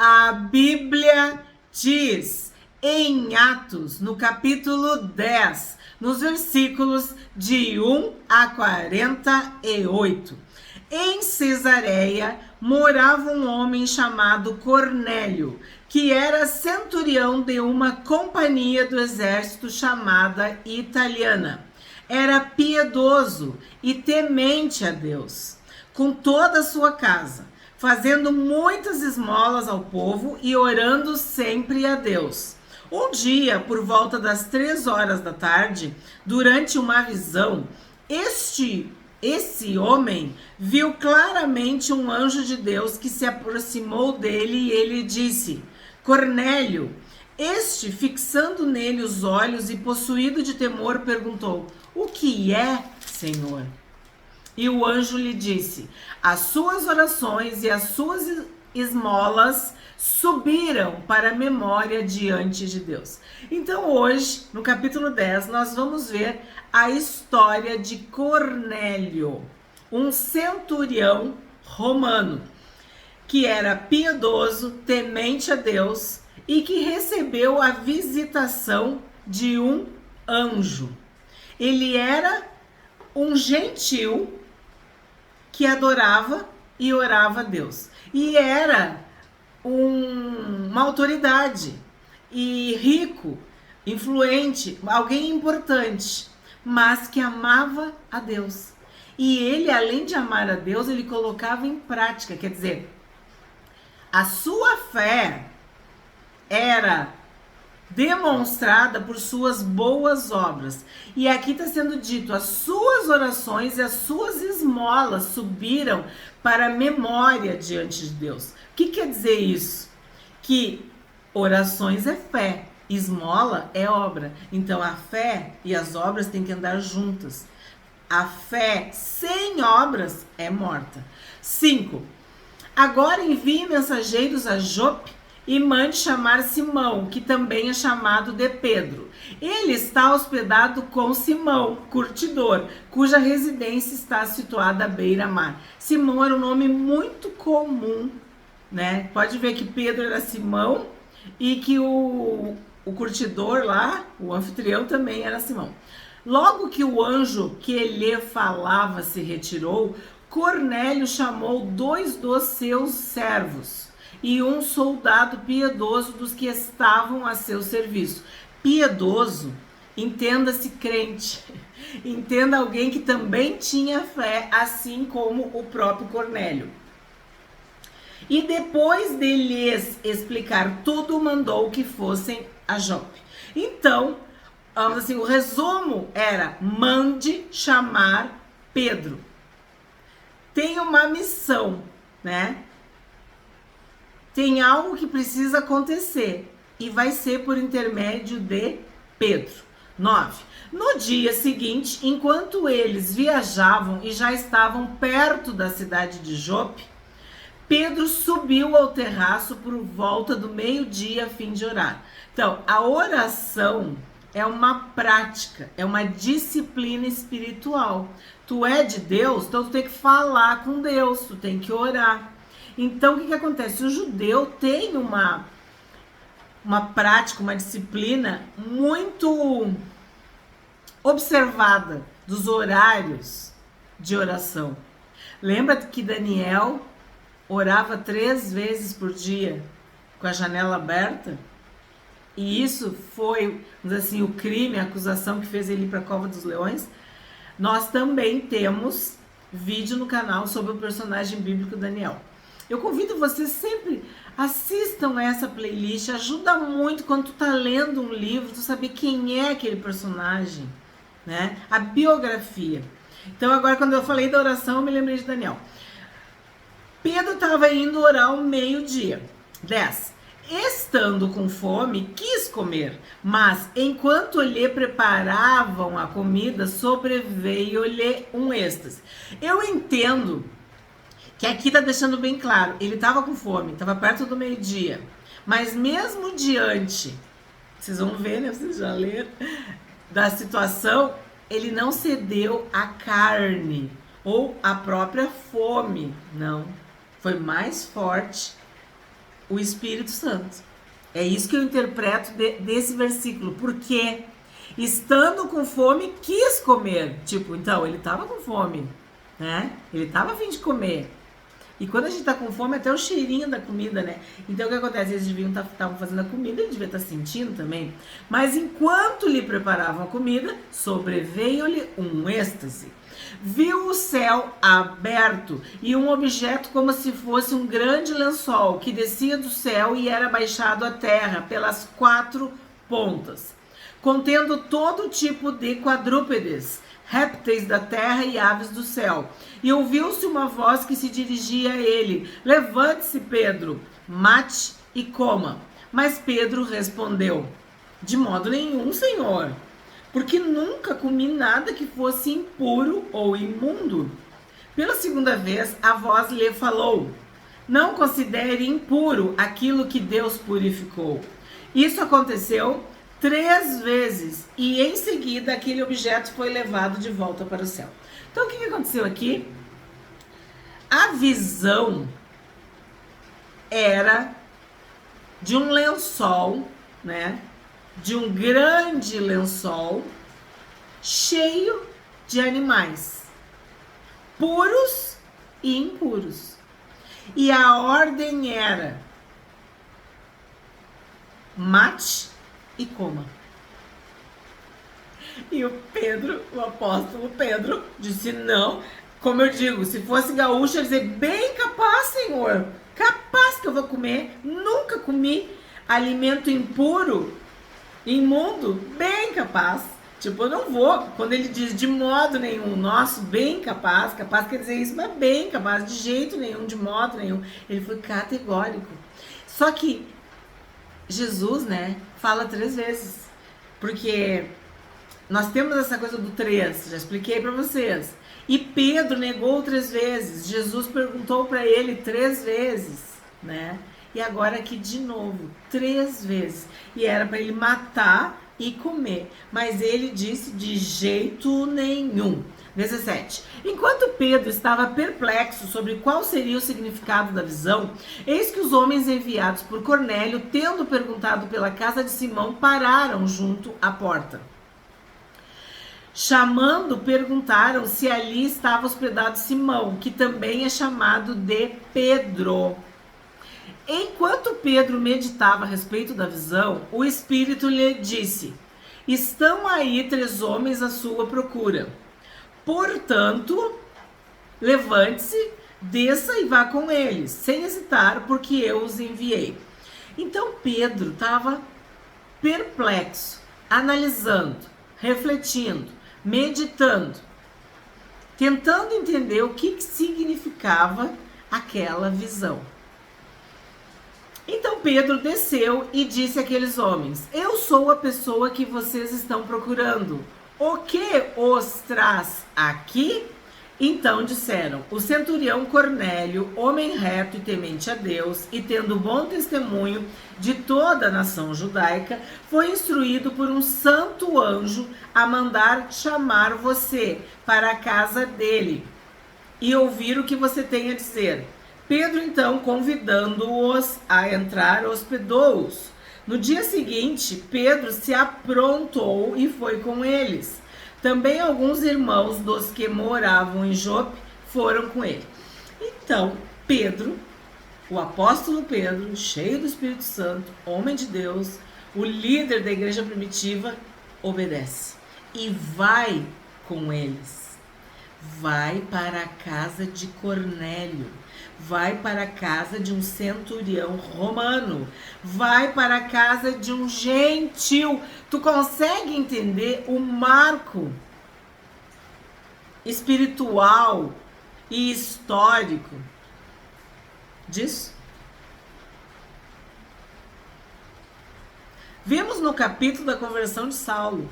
A Bíblia diz em Atos, no capítulo 10, nos versículos de 1 a 48. Em Cesareia morava um homem chamado Cornélio, que era centurião de uma companhia do exército chamada Italiana. Era piedoso e temente a Deus, com toda a sua casa, fazendo muitas esmolas ao povo e orando sempre a Deus. Um dia, por volta das 3 horas da tarde, durante uma visão, esse homem viu claramente um anjo de Deus que se aproximou dele e ele disse: Cornélio. Este, fixando nele os olhos e possuído de temor, perguntou: O que é, Senhor? E o anjo lhe disse: As suas orações e as suas esmolas subiram para a memória diante de Deus. Então hoje, no capítulo 10, nós vamos ver a história de Cornélio, um centurião romano, que era piedoso, temente a Deus e que recebeu a visitação de um anjo. Ele era um gentil que adorava e orava a Deus. E era uma autoridade, e rico, influente, alguém importante, mas que amava a Deus. E ele, além de amar a Deus, ele colocava em prática, quer dizer, a sua fé era demonstrada por suas boas obras. E aqui está sendo dito: as suas orações e as suas esmolas subiram para a memória diante de Deus. O que quer dizer isso? Que orações é fé, esmola é obra. Então a fé e as obras têm que andar juntas. A fé sem obras é morta. 5. Agora envie mensageiros a Jope e mande chamar Simão, que também é chamado de Pedro. Ele está hospedado com Simão, curtidor, cuja residência está situada à beira-mar. Simão era um nome muito comum, né? Pode ver que Pedro era Simão e que o curtidor lá, o anfitrião, também era Simão. Logo que o anjo que lhe falava se retirou, Cornélio chamou 2 dos seus servos e um soldado piedoso dos que estavam a seu serviço. Piedoso, entenda-se crente, entenda alguém que também tinha fé, assim como o próprio Cornélio. E depois de lhes explicar tudo, mandou que fossem a Jope. Então, assim, o resumo era: mande chamar Pedro. Tem uma missão, né? Tem algo que precisa acontecer e vai ser por intermédio de Pedro. 9. No dia seguinte, enquanto eles viajavam e já estavam perto da cidade de Jope, Pedro subiu ao terraço por volta do meio-dia a fim de orar. Então, a oração é uma prática, é uma disciplina espiritual. Tu é de Deus, então tu tem que falar com Deus, tu tem que orar. Então, o que acontece? O judeu tem uma prática, uma disciplina muito observada dos horários de oração. Lembra que Daniel orava 3 vezes por dia, com a janela aberta? E isso foi, vamos dizer assim, o crime, a acusação que fez ele ir para a Cova dos Leões. Nós também temos vídeo no canal sobre o personagem bíblico Daniel. Eu convido vocês sempre, assistam essa playlist, ajuda muito quando tu tá lendo um livro, tu saber quem é aquele personagem, né? A biografia. Então agora, quando eu falei da oração, eu me lembrei de Daniel. Pedro estava indo orar ao meio-dia. 10. Estando com fome, quis comer, mas enquanto lhe preparavam a comida, sobreveio-lhe um êxtase. Eu entendo que aqui está deixando bem claro, ele estava com fome, estava perto do meio-dia, mas mesmo diante, vocês vão ver, né, vocês já leram, da situação, ele não cedeu à carne ou à própria fome, não, foi mais forte O Espírito Santo. É isso que eu interpreto desse versículo. Porque estando com fome, quis comer. Tipo, então, ele estava com fome, né? Ele estava a fim de comer. E quando a gente tá com fome, até o cheirinho da comida, né? Então o que acontece? Eles deviam estavam fazendo a comida, ele devia estar sentindo também. Mas enquanto lhe preparavam a comida, sobreveio-lhe um êxtase. Viu o céu aberto e um objeto como se fosse um grande lençol que descia do céu e era baixado à terra pelas 4 pontas, contendo todo tipo de quadrúpedes, répteis da terra e aves do céu. E ouviu-se uma voz que se dirigia a ele: levante-se, Pedro, mate e coma. Mas Pedro respondeu: de modo nenhum, Senhor, porque nunca comi nada que fosse impuro ou imundo. Pela segunda vez, a voz lhe falou: não considere impuro aquilo que Deus purificou. Isso aconteceu 3 vezes e em seguida aquele objeto foi levado de volta para o céu. Então o que aconteceu aqui? A visão era de um lençol, né? De um grande lençol cheio de animais, puros e impuros. E a ordem era: mate e coma. E o Pedro, o apóstolo Pedro, disse não. Como eu digo, se fosse gaúcho, ia dizer: bem capaz, Senhor, capaz que eu vou comer. Nunca comi alimento impuro, imundo, bem capaz. Tipo, eu não vou. Quando ele diz de modo nenhum, nosso, bem capaz, capaz quer dizer isso, mas bem capaz, de jeito nenhum, de modo nenhum. Ele foi categórico. Só que Jesus, né, fala 3 vezes. Porque nós temos essa coisa do 3, já expliquei para vocês. E Pedro negou 3 vezes. Jesus perguntou para ele 3 vezes, né? E agora aqui de novo, 3 vezes. E era para ele matar e comer. Mas ele disse de jeito nenhum. 17. Enquanto Pedro estava perplexo sobre qual seria o significado da visão, eis que os homens enviados por Cornélio, tendo perguntado pela casa de Simão, pararam junto à porta. Chamando, perguntaram se ali estava hospedado Simão, que também é chamado de Pedro. Enquanto Pedro meditava a respeito da visão, o Espírito lhe disse: estão aí 3 homens à sua procura. Portanto, levante-se, desça e vá com eles, sem hesitar, porque eu os enviei. Então Pedro estava perplexo, analisando, refletindo, meditando, tentando entender o que significava aquela visão. Então Pedro desceu e disse àqueles homens: eu sou a pessoa que vocês estão procurando. O que os traz aqui? Então disseram: o centurião Cornélio, homem reto e temente a Deus, e tendo bom testemunho de toda a nação judaica, foi instruído por um santo anjo a mandar chamar você para a casa dele e ouvir o que você tem a dizer. Pedro, então, convidando-os a entrar, hospedou-os. No dia seguinte, Pedro se aprontou e foi com eles. Também alguns irmãos dos que moravam em Jope foram com ele. Então, Pedro, o apóstolo Pedro, cheio do Espírito Santo, homem de Deus, o líder da igreja primitiva, obedece e vai com eles. Vai para a casa de Cornélio. Vai para a casa de um centurião romano. Vai para a casa de um gentil. Tu consegue entender o marco espiritual e histórico disso? Vimos no capítulo da conversão de Saulo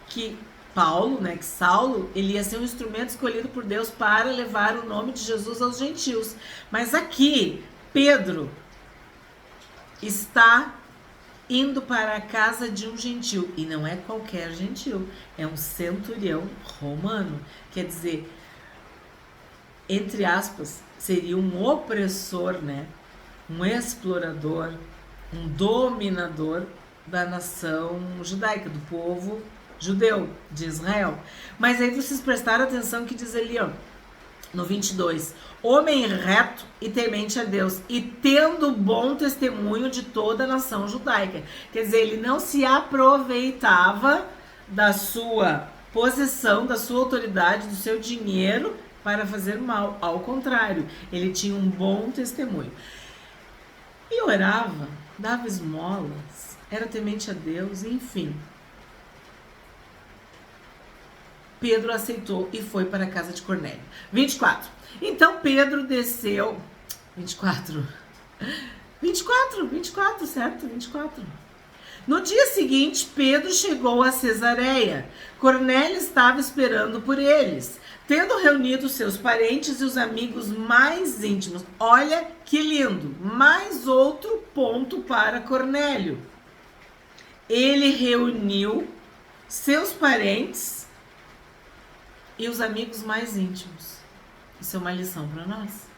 que Paulo, né, que Saulo, ele ia ser um instrumento escolhido por Deus para levar o nome de Jesus aos gentios. Mas aqui, Pedro está indo para a casa de um gentil. E não é qualquer gentil, é um centurião romano. Quer dizer, entre aspas, seria um opressor, né? um explorador, um dominador da nação judaica, do povo judeu, de Israel. Mas aí vocês prestaram atenção que diz ali, ó, no 22, homem reto e temente a Deus, e tendo bom testemunho de toda a nação judaica. Quer dizer, ele não se aproveitava da sua posição, da sua autoridade, do seu dinheiro para fazer mal. Ao contrário, ele tinha um bom testemunho. E orava, dava esmolas, era temente a Deus, enfim. Pedro aceitou e foi para a casa de Cornélio. 24. Então Pedro desceu. 24, certo? 24. No dia seguinte, Pedro chegou a Cesareia. Cornélio estava esperando por eles, tendo reunido seus parentes e os amigos mais íntimos. Olha que lindo! Mais outro ponto para Cornélio. Ele reuniu seus parentes e os amigos mais íntimos. Isso é uma lição para nós.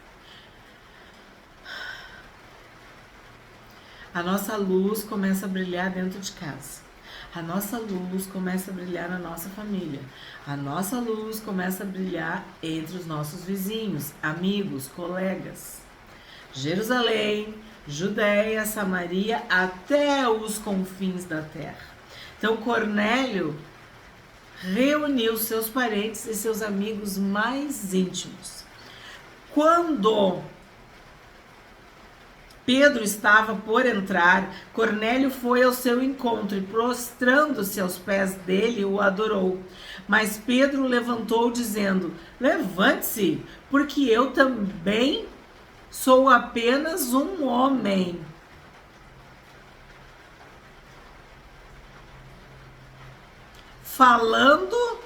A nossa luz começa a brilhar dentro de casa. A nossa luz começa a brilhar na nossa família. A nossa luz começa a brilhar entre os nossos vizinhos, amigos, colegas. Jerusalém, Judéia, Samaria, até os confins da terra. Então Cornélio reuniu seus parentes e seus amigos mais íntimos. Quando Pedro estava por entrar, Cornélio foi ao seu encontro e, prostrando-se aos pés dele, o adorou. Mas Pedro o levantou, dizendo: levante-se, porque eu também sou apenas um homem. Falando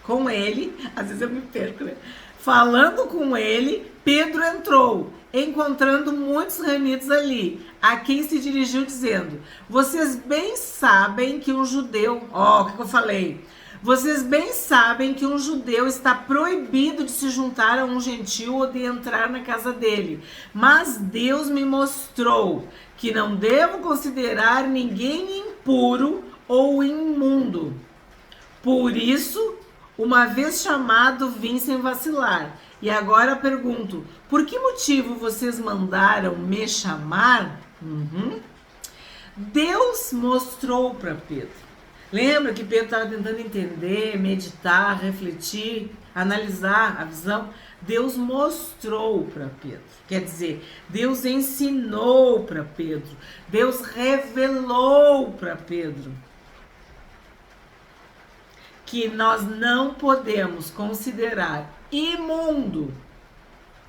com ele, às vezes eu me perco, né? Falando com ele, Pedro entrou, encontrando muitos reunidos ali, a quem se dirigiu dizendo: vocês bem sabem que um judeu, o que eu falei? Vocês bem sabem que um judeu está proibido de se juntar a um gentil ou de entrar na casa dele. Mas Deus me mostrou que não devo considerar ninguém impuro ou imundo. Por isso, uma vez chamado, vim sem vacilar. E agora pergunto: por que motivo vocês mandaram me chamar? Deus mostrou para Pedro. Lembra que Pedro estava tentando entender, meditar, refletir, analisar a visão? Deus mostrou para Pedro. Quer dizer, Deus ensinou para Pedro. Deus revelou para Pedro que nós não podemos considerar imundo,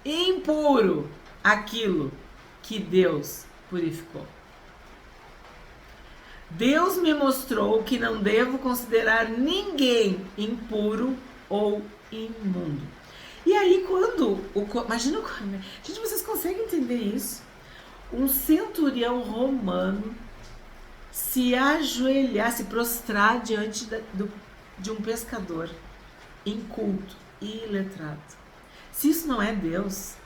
impuro, aquilo que Deus purificou. Deus me mostrou que não devo considerar ninguém impuro ou imundo. E aí imagina, gente, vocês conseguem entender isso? Um centurião romano se ajoelhar, se prostrar diante de um pescador inculto e iletrado. Se isso não é Deus,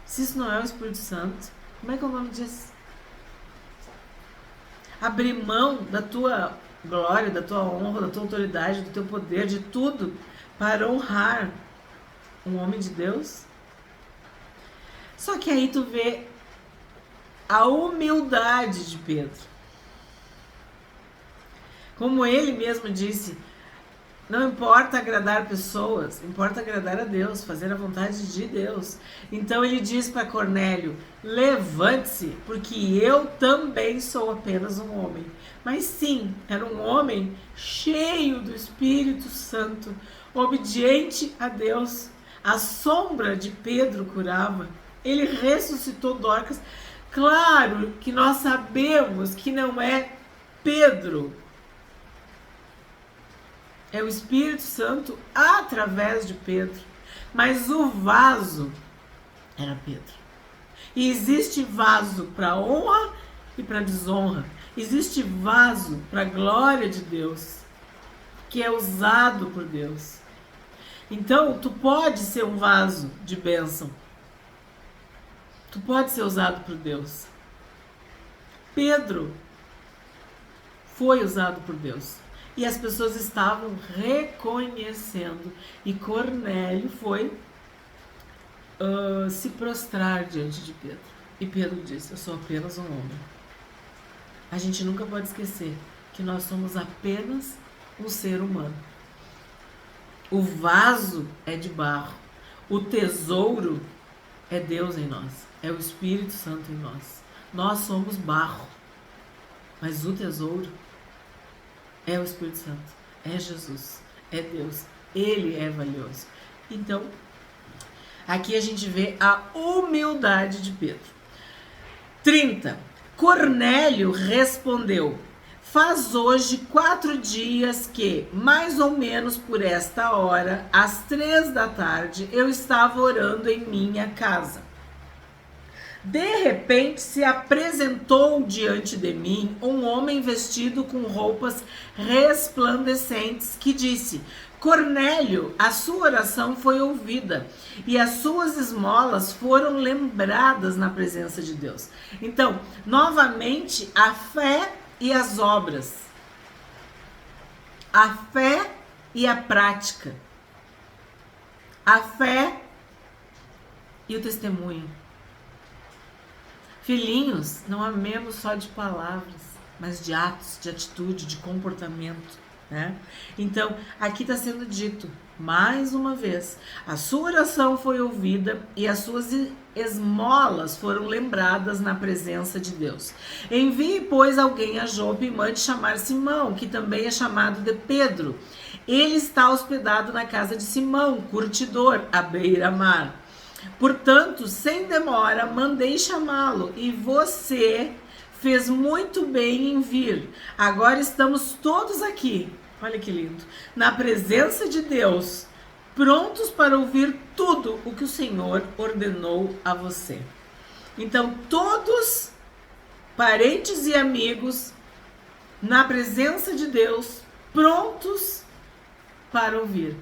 se isso não é o Espírito Santo, como é que é o nome disso? Abrir mão da tua glória, da tua honra, da tua autoridade, do teu poder, de tudo, para honrar um homem de Deus. Só que aí tu vê a humildade de Pedro. Como ele mesmo disse, não importa agradar pessoas, importa agradar a Deus, fazer a vontade de Deus. Então ele diz para Cornélio: levante-se, porque eu também sou apenas um homem. Mas sim, era um homem cheio do Espírito Santo, obediente a Deus. A sombra de Pedro curava. Ele ressuscitou Dorcas. Claro que nós sabemos que não é Pedro. É o Espírito Santo através de Pedro. Mas o vaso era Pedro. E existe vaso para honra e para desonra. Existe vaso para a glória de Deus, que é usado por Deus. Então, tu pode ser um vaso de bênção. Tu pode ser usado por Deus. Pedro foi usado por Deus. E as pessoas estavam reconhecendo. E Cornélio foi se prostrar diante de Pedro. E Pedro disse: eu sou apenas um homem. A gente nunca pode esquecer que nós somos apenas um ser humano. O vaso é de barro. O tesouro é Deus em nós. É o Espírito Santo em nós. Nós somos barro. Mas o tesouro é o Espírito Santo. É Jesus. É Deus. Ele é valioso. Então, aqui a gente vê a humildade de Pedro. 30. Cornélio respondeu: faz hoje 4 dias que, mais ou menos por esta hora, às 3 da tarde, eu estava orando em minha casa. De repente se apresentou diante de mim um homem vestido com roupas resplandecentes que disse: Cornélio, a sua oração foi ouvida e as suas esmolas foram lembradas na presença de Deus. Então, novamente, a fé e as obras, a fé e a prática, a fé e o testemunho. Filhinhos, não amemos só de palavras, mas de atos, de atitude, de comportamento, né? Então, aqui está sendo dito, mais uma vez, a sua oração foi ouvida e as suas esmolas foram lembradas na presença de Deus. Envie, pois, alguém a Jope e mande chamar Simão, que também é chamado de Pedro. Ele está hospedado na casa de Simão, curtidor, à beira-mar. Portanto, sem demora, mandei chamá-lo e você fez muito bem em vir. Agora estamos todos aqui, olha que lindo, na presença de Deus, prontos para ouvir tudo o que o Senhor ordenou a você. Então, todos, parentes e amigos, na presença de Deus, prontos para ouvir.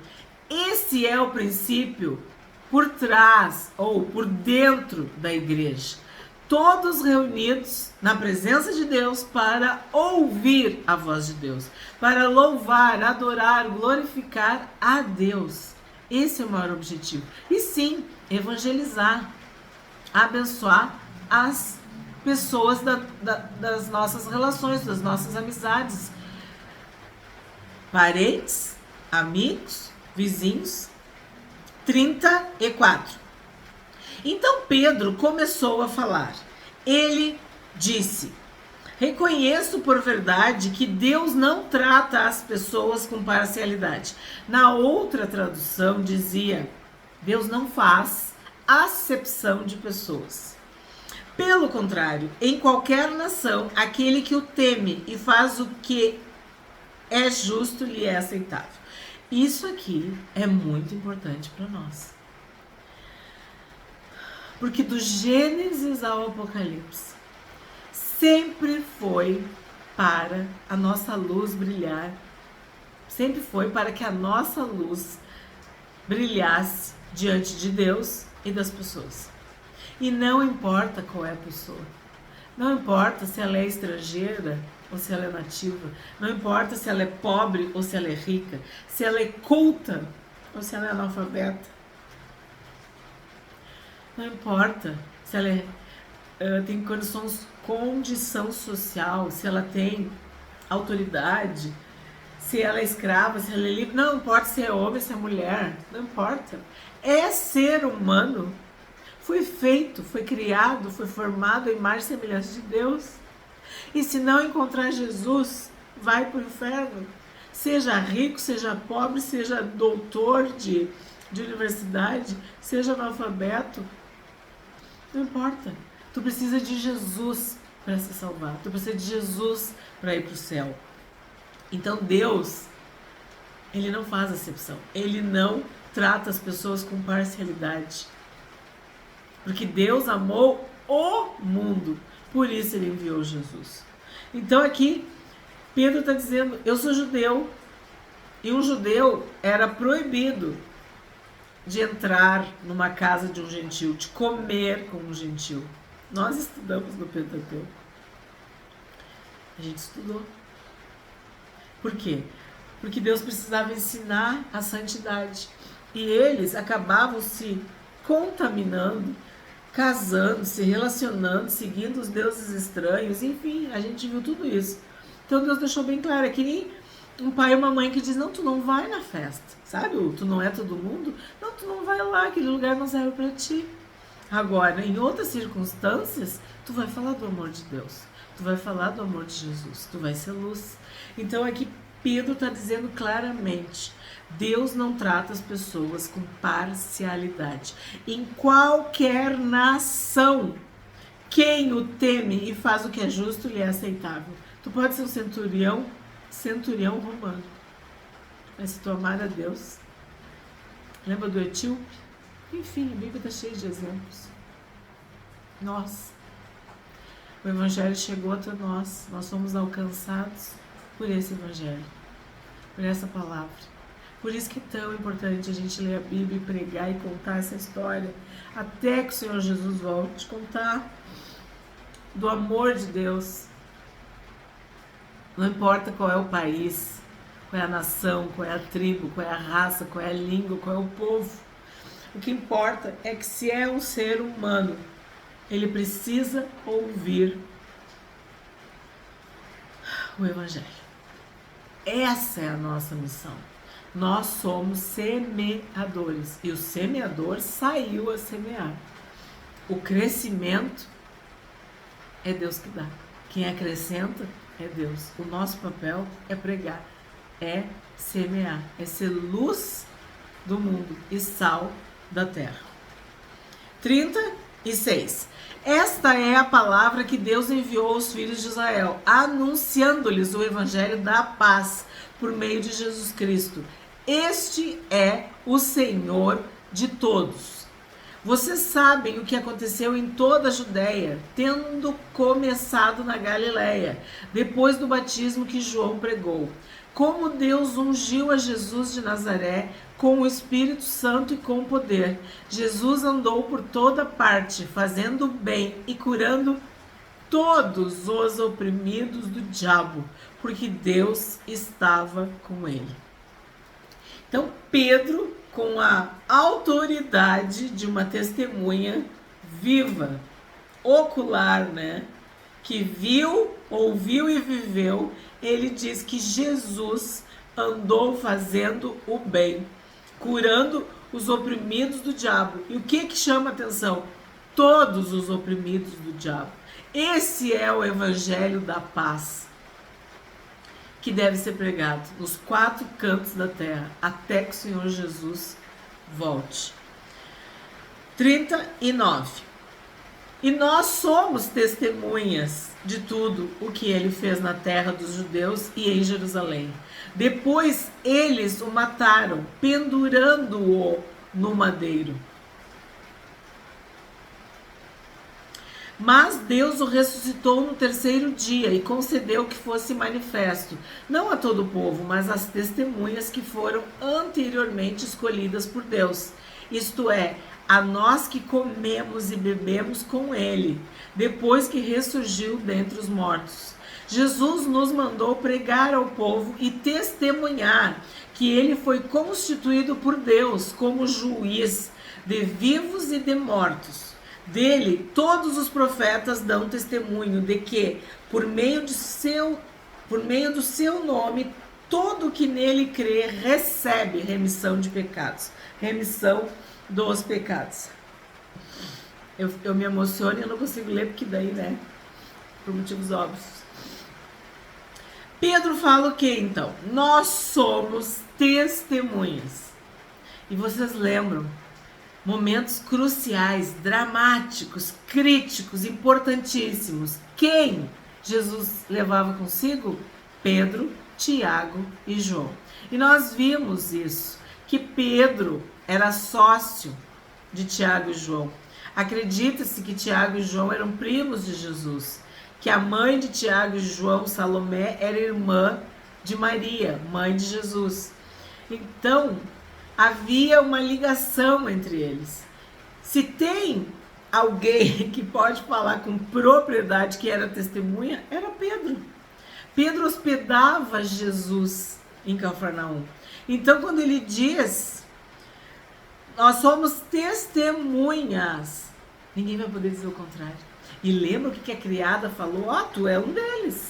Esse é o princípio por trás ou por dentro da igreja. Todos reunidos na presença de Deus para ouvir a voz de Deus, para louvar, adorar, glorificar a Deus. Esse é o maior objetivo. E sim, evangelizar, abençoar as pessoas das nossas relações, das nossas amizades, parentes, amigos, vizinhos. 34. Então Pedro começou a falar. Ele disse: reconheço por verdade que Deus não trata as pessoas com parcialidade. Na outra tradução dizia: Deus não faz acepção de pessoas. Pelo contrário, em qualquer nação, aquele que o teme e faz o que é justo lhe é aceitável. Isso aqui é muito importante para nós. Porque do Gênesis ao Apocalipse, sempre foi para a nossa luz brilhar, sempre foi para que a nossa luz brilhasse diante de Deus e das pessoas. E não importa qual é a pessoa, não importa se ela é estrangeira ou se ela é nativa, não importa se ela é pobre ou se ela é rica, se ela é culta ou se ela é analfabeta, não importa se ela tem condição social, se ela tem autoridade, se ela é escrava, se ela é livre, não importa se é homem, se é mulher, não importa, é ser humano, foi feito, foi criado, foi formado em imagem e semelhança de Deus. E se não encontrar Jesus, vai para o inferno. Seja rico, seja pobre, seja doutor de universidade, seja analfabeto. Não importa. Tu precisa de Jesus para se salvar. Tu precisa de Jesus para ir para o céu. Então Deus, Ele não faz acepção. Ele não trata as pessoas com parcialidade. Porque Deus amou o mundo. Por isso Ele enviou Jesus. Então aqui, Pedro está dizendo, eu sou judeu. E um judeu era proibido de entrar numa casa de um gentil, de comer com um gentil. Nós estudamos no Pentateuco. A gente estudou. Por quê? Porque Deus precisava ensinar a santidade. E eles acabavam se contaminando, casando, se relacionando, seguindo os deuses estranhos. Enfim, a gente viu tudo isso. Então Deus deixou bem claro, é que nem um pai e uma mãe que diz, não, tu não vai na festa, sabe? Tu não é todo mundo, não, tu não vai lá, aquele lugar não serve para ti. Agora, em outras circunstâncias, tu vai falar do amor de Deus, tu vai falar do amor de Jesus, tu vai ser luz. Então aqui Pedro está dizendo claramente, Deus não trata as pessoas com parcialidade. Em qualquer nação, quem o teme e faz o que é justo lhe é aceitável. Tu pode ser um centurião romano, mas se tu amar a Deus, lembra do etíope? Enfim, a Bíblia está cheia de exemplos. O Evangelho chegou até nós somos alcançados por esse Evangelho, por essa palavra. Por isso que é tão importante a gente ler a Bíblia e pregar e contar essa história, até que o Senhor Jesus volte, contar do amor de Deus. Não importa qual é o país, qual é a nação, qual é a tribo, qual é a raça, qual é a língua, qual é o povo. O que importa é que se é um ser humano, ele precisa ouvir o Evangelho. Essa é a nossa missão. Nós somos semeadores e o semeador saiu a semear. O crescimento é Deus que dá. Quem acrescenta é Deus. O nosso papel é pregar, é semear, é ser luz do mundo e sal da terra. 36. Esta é a palavra que Deus enviou aos filhos de Israel, anunciando-lhes o evangelho da paz por meio de Jesus Cristo. Este é o Senhor de todos. Vocês sabem o que aconteceu em toda a Judéia, tendo começado na Galileia, depois do batismo que João pregou. Como Deus ungiu a Jesus de Nazaré com o Espírito Santo e com poder. Jesus andou por toda parte, fazendo bem e curando todos os oprimidos do diabo, porque Deus estava com ele. Então, Pedro, com a autoridade de uma testemunha viva, ocular, né? Que viu, ouviu e viveu, ele diz que Jesus andou fazendo o bem, curando os oprimidos do diabo. E o que chama atenção? Todos os oprimidos do diabo. Esse é o evangelho da paz, que deve ser pregado nos 4 cantos da terra, até que o Senhor Jesus volte. 39. E nós somos testemunhas de tudo o que ele fez na terra dos judeus e em Jerusalém. Depois eles o mataram, pendurando-o no madeiro. Mas Deus o ressuscitou no 3º dia e concedeu que fosse manifesto, não a todo o povo, mas às testemunhas que foram anteriormente escolhidas por Deus. Isto é, a nós que comemos e bebemos com ele, depois que ressurgiu dentre os mortos. Jesus nos mandou pregar ao povo e testemunhar que ele foi constituído por Deus como juiz de vivos e de mortos. Dele, todos os profetas dão testemunho de que, por meio do seu nome, todo que nele crê recebe remissão de pecados. Remissão dos pecados. Eu me emociono e eu não consigo ler porque daí, né? Por motivos óbvios. Pedro fala o que então? Nós somos testemunhas. E vocês lembram? Momentos cruciais, dramáticos, críticos, importantíssimos. Quem Jesus levava consigo? Pedro, Tiago e João. E nós vimos isso, que Pedro era sócio de Tiago e João. Acredita-se que Tiago e João eram primos de Jesus, que a mãe de Tiago e João, Salomé, era irmã de Maria, mãe de Jesus. Então, Havia uma ligação entre eles. Se tem alguém que pode falar com propriedade que era testemunha, era Pedro. Pedro hospedava Jesus em Cafarnaum. Então, quando ele diz, nós somos testemunhas, ninguém vai poder dizer o contrário. E lembra o que a criada falou? Tu é um deles,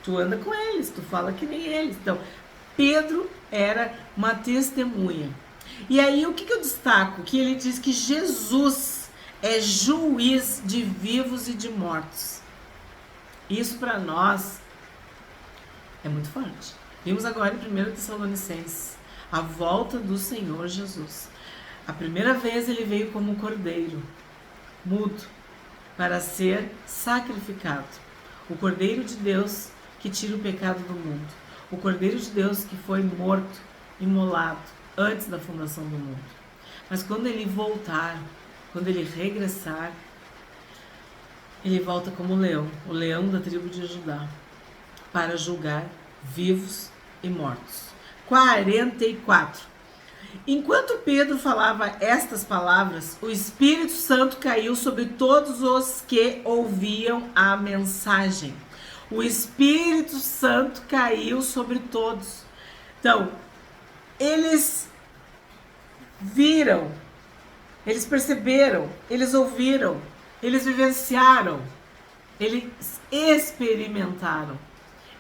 tu anda com eles, tu fala que nem eles. Então, Pedro era uma testemunha. E aí, o que eu destaco? Que ele diz que Jesus é juiz de vivos e de mortos. Isso para nós é muito forte. Vimos agora em 1 Tessalonicenses a volta do Senhor Jesus. A primeira vez ele veio como cordeiro, mudo, para ser sacrificado. O Cordeiro de Deus que tira o pecado do mundo. O Cordeiro de Deus que foi morto, imolado, antes da fundação do mundo. Mas quando ele voltar, quando ele regressar, ele volta como leão, o leão da tribo de Judá, para julgar vivos e mortos. 44. Enquanto Pedro falava estas palavras, o Espírito Santo caiu sobre todos os que ouviam a mensagem. O Espírito Santo caiu sobre todos. Então, eles viram, eles perceberam, eles ouviram, eles vivenciaram, eles experimentaram.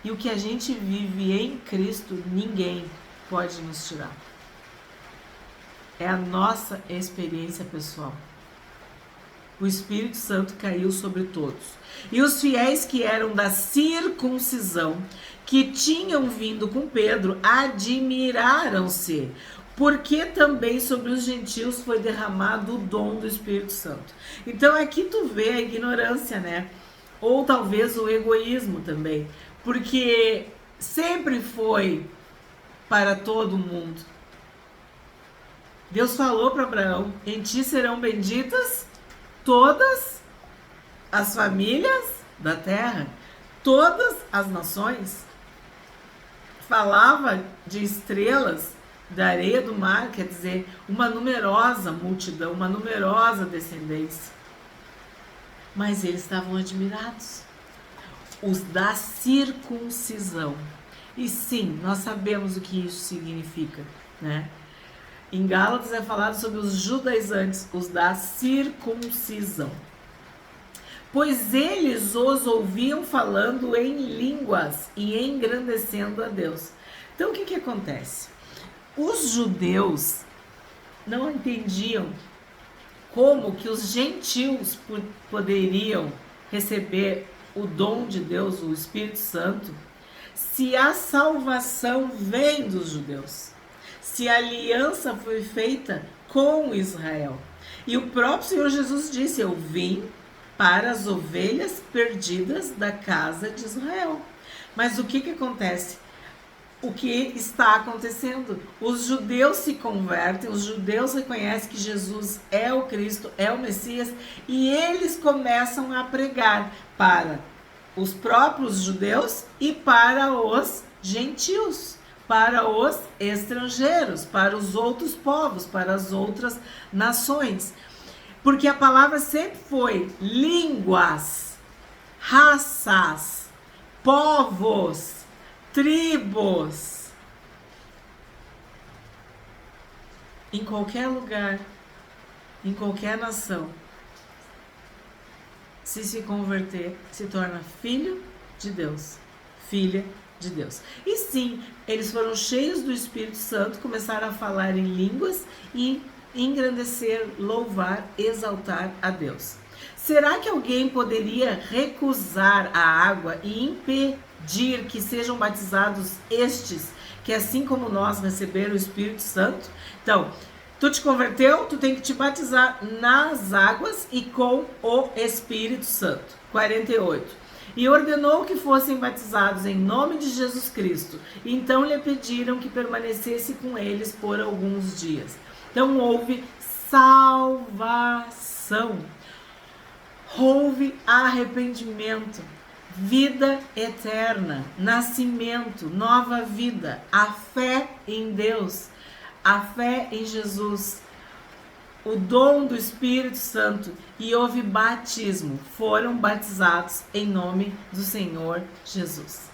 E o que a gente vive em Cristo, ninguém pode nos tirar. É a nossa experiência pessoal. O Espírito Santo caiu sobre todos. E os fiéis que eram da circuncisão, que tinham vindo com Pedro, admiraram-se, porque também sobre os gentios foi derramado o dom do Espírito Santo. Então aqui tu vê a ignorância, né? Ou talvez o egoísmo também, porque sempre foi para todo mundo. Deus falou para Abraão: em ti serão benditas todas as famílias da terra, todas as nações. Falava de estrelas da areia do mar, quer dizer, uma numerosa multidão, uma numerosa descendência. Mas eles estavam admirados, os da circuncisão. E sim, nós sabemos o que isso significa, né? Em Gálatas é falado sobre os judaizantes, os da circuncisão. Pois eles os ouviam falando em línguas e engrandecendo a Deus. Então o que acontece? Os judeus não entendiam como que os gentios poderiam receber o dom de Deus, o Espírito Santo, se a salvação vem dos judeus, se a aliança foi feita com Israel. E o próprio Senhor Jesus disse: eu vim para as ovelhas perdidas da casa de Israel. Mas o que acontece? O que está acontecendo? Os judeus se convertem, os judeus reconhecem que Jesus é o Cristo, é o Messias, e eles começam a pregar para os próprios judeus e para os gentios, para os estrangeiros, para os outros povos, para as outras nações. Porque a palavra sempre foi línguas, raças, povos, tribos. Em qualquer lugar, em qualquer nação, se converter, se torna filho de Deus, filha de Deus. E sim, eles foram cheios do Espírito Santo, começaram a falar em línguas e engrandecer, louvar, exaltar a Deus. Será que alguém poderia recusar a água e impedir que sejam batizados estes, que assim como nós receberam o Espírito Santo? Então, tu te converteu, tu tem que te batizar nas águas e com o Espírito Santo. 48. E ordenou que fossem batizados em nome de Jesus Cristo. Então lhe pediram que permanecesse com eles por alguns dias. Então houve salvação, houve arrependimento, vida eterna, nascimento, nova vida, a fé em Deus, a fé em Jesus, o dom do Espírito Santo, e houve batismo. Foram batizados em nome do Senhor Jesus.